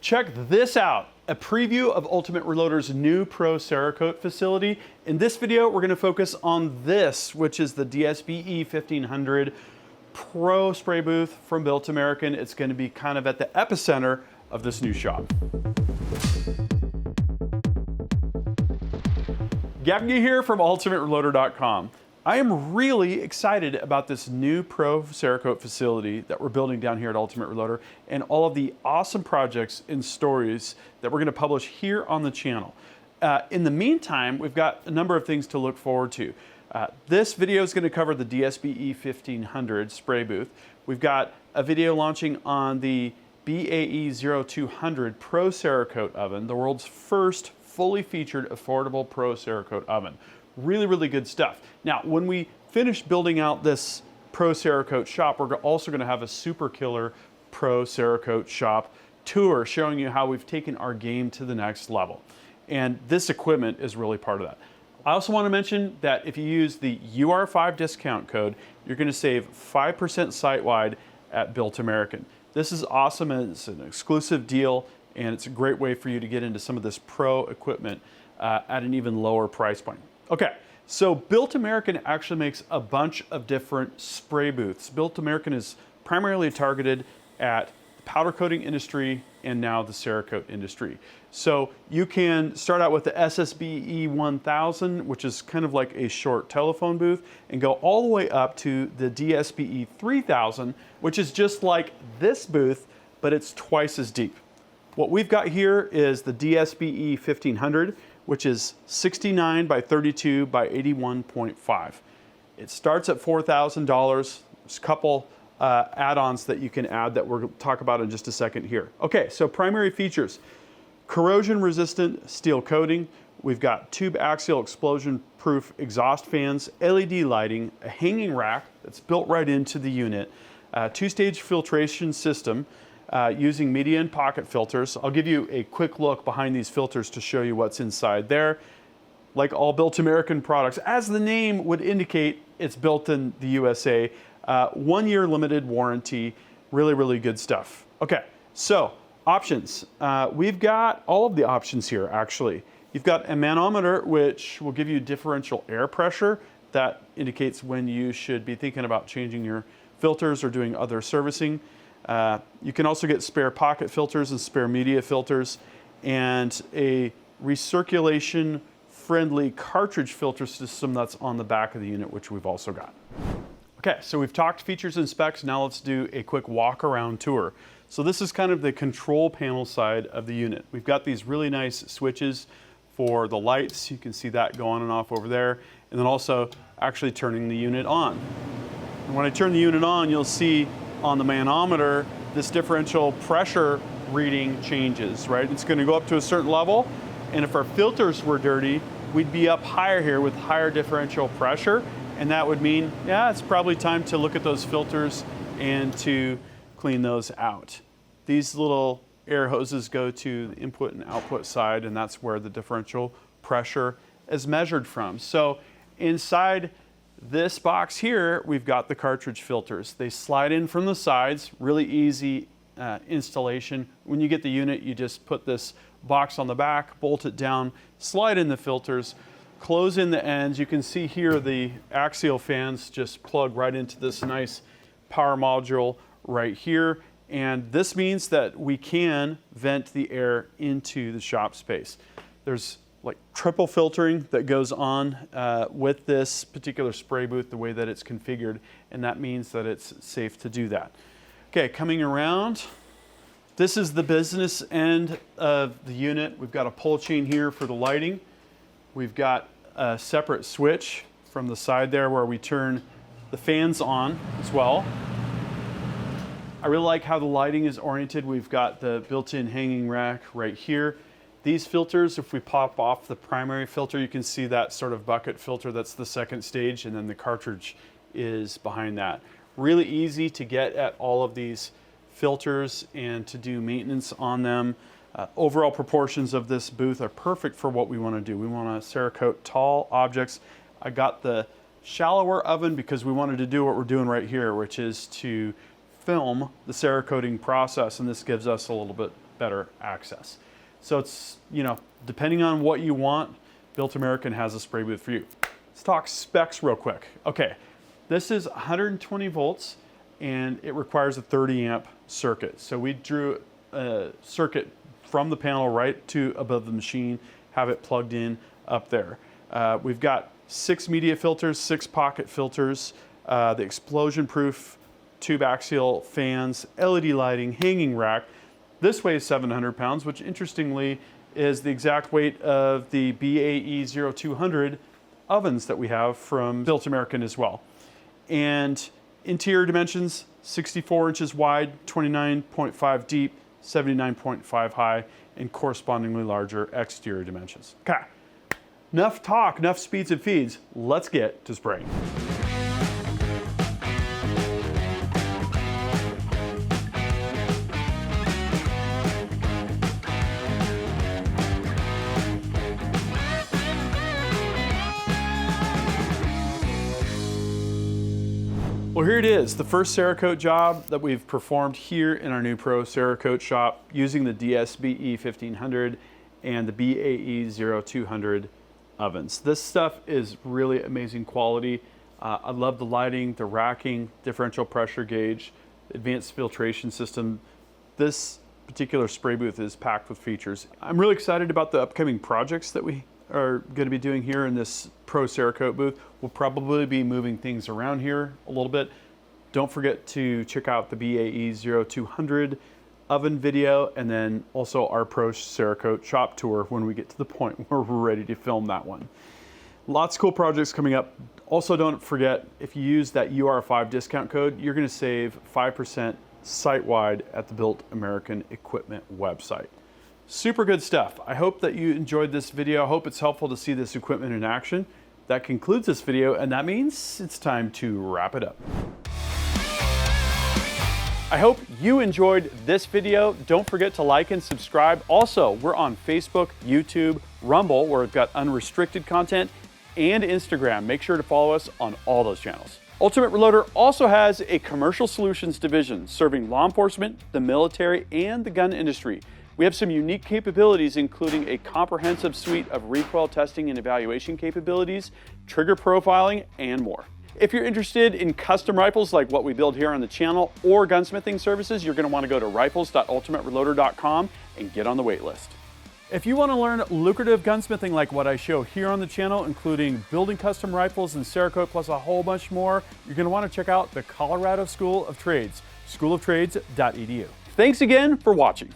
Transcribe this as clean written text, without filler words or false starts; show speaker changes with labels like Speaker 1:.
Speaker 1: Check this out, a preview of Ultimate Reloader's new Pro Cerakote facility. In this video, we're gonna focus on this, which is the DSBE 1500 Pro spray booth from Built American. It's gonna be kind of at the epicenter of this new shop. Gavin here from UltimateReloader.com. I am really excited about this new Pro Cerakote facility that we're building down here at Ultimate Reloader and all of the awesome projects and stories that we're going to publish here on the channel. In the meantime, we've got a number of things to look forward to. This video is going to cover the DSBE 1500 spray booth. We've got a video launching on the BAE 0200 Pro Cerakote oven, the world's first fully featured affordable Pro Cerakote oven. Really, really good stuff. Now, when we finish building out this Pro Cerakote shop, we're also going to have a super killer Pro Cerakote shop tour showing you how we've taken our game to the next level. And this equipment is really part of that. I also want to mention that if you use the UR5 discount code, you're going to save 5% site-wide at Built American. This is awesome, and it's an exclusive deal, and it's a great way for you to get into some of this pro equipment at an even lower price point. Okay, so Built American actually makes a bunch of different spray booths. Built American is primarily targeted at the powder coating industry and now the Cerakote industry. So you can start out with the SSBE 1000, which is kind of like a short telephone booth, and go all the way up to the DSBE 3000, which is just like this booth, but it's twice as deep. What we've got here is the DSBE 1500, which is 69 by 32 by 81.5. It starts at $4,000. There's a couple add-ons that you can add that we're going to talk about in just a second here. Okay, so primary features: corrosion-resistant steel coating. We've got tube axial explosion-proof exhaust fans, LED lighting, a hanging rack that's built right into the unit, two-stage filtration system, using media and pocket filters. I'll give you a quick look behind these filters to show you what's inside there. Like all Built American products, as the name would indicate, it's built in the USA. 1 year limited warranty. Really, really good stuff. Okay, so options. We've got all of the options here, actually. You've got a manometer, which will give you differential air pressure. That indicates when you should be thinking about changing your filters or doing other servicing. You can also get spare pocket filters and spare media filters, and a recirculation friendly cartridge filter system that's on the back of the unit, which we've also got. Okay, so we've talked features and specs. Now let's do a quick walk around tour. So this is kind of the control panel side of the unit. We've got these really nice switches for the lights. You can see that go on and off over there, and then also actually turning the unit on. And when I turn the unit on, you'll see on the manometer, this differential pressure reading changes, right? It's going to go up to a certain level, and if our filters were dirty, we'd be up higher here with higher differential pressure, and that would mean, yeah, it's probably time to look at those filters and to clean those out. These little air hoses go to the input and output side, and that's where the differential pressure is measured from. So inside this box here, we've got the cartridge filters. They slide in from the sides, really easy installation. When you get the unit, you just put this box on the back, bolt it down, slide in the filters, close in the ends. You can see here the axial fans just plug right into this nice power module right here. And this means that we can vent the air into the shop space. There's like triple filtering that goes on with this particular spray booth, the way that it's configured, and that means that it's safe to do that. Okay, coming around, this is the business end of the unit. We've got a pull chain here for the lighting. We've got a separate switch from the side there where we turn the fans on as well. I really like how the lighting is oriented. We've got the built-in hanging rack right here. These filters, if we pop off the primary filter, you can see that sort of bucket filter. That's the second stage, and then the cartridge is behind that. Really easy to get at all of these filters and to do maintenance on them. Overall proportions of this booth are perfect for what we want to do. We want to Cerakote tall objects. I got the shallower oven because we wanted to do what we're doing right here, which is to film the Cerakoting process, and this gives us a little bit better access. So it's, you know, depending on what you want, Built American has a spray booth for you. Let's talk specs real quick. Okay, this is 120 volts and it requires a 30 amp circuit. So we drew a circuit from the panel right to above the machine, have it plugged in up there. We've got 6 media filters, 6 pocket filters, the explosion proof tube axial fans, LED lighting, hanging rack. This weighs 700 pounds, which interestingly is the exact weight of the BAE 0200 ovens that we have from Built American as well. And interior dimensions, 64 inches wide, 29.5 deep, 79.5 high, and correspondingly larger exterior dimensions. Okay, enough talk, enough speeds and feeds. Let's get to spraying. Well, here it is, the first Cerakote job that we've performed here in our new Pro Cerakote shop using the DSBE 1500 and the BAE 0200 ovens. This stuff is really amazing quality. I love the lighting, the racking, differential pressure gauge, advanced filtration system. This particular spray booth is packed with features. I'm really excited about the upcoming projects that we are going to be doing here in this Pro Cerakote booth. We'll probably be moving things around here a little bit. Don't forget to check out the BAE 0200 oven video and then also our Pro Cerakote shop tour when we get to the point where we're ready to film that one. Lots of cool projects coming up. Also, don't forget, if you use that UR5 discount code, you're going to save 5% site-wide at the Built American Equipment website. Super good stuff. I hope that you enjoyed this video. I hope it's helpful to see this equipment in action. That concludes this video, and that means it's time to wrap it up. I hope you enjoyed this video. Don't forget to like and subscribe. Also, we're on Facebook, YouTube, Rumble, where we've got unrestricted content, and Instagram. Make sure to follow us on all those channels. Ultimate Reloader also has a commercial solutions division serving law enforcement, the military, and the gun industry. We have some unique capabilities, including a comprehensive suite of recoil testing and evaluation capabilities, trigger profiling, and more. If you're interested in custom rifles like what we build here on the channel or gunsmithing services, you're going to want to go to rifles.ultimatereloader.com and get on the wait list. If you want to learn lucrative gunsmithing like what I show here on the channel, including building custom rifles and Cerakote plus a whole bunch more, you're going to want to check out the Colorado School of Trades, schooloftrades.edu. Thanks again for watching.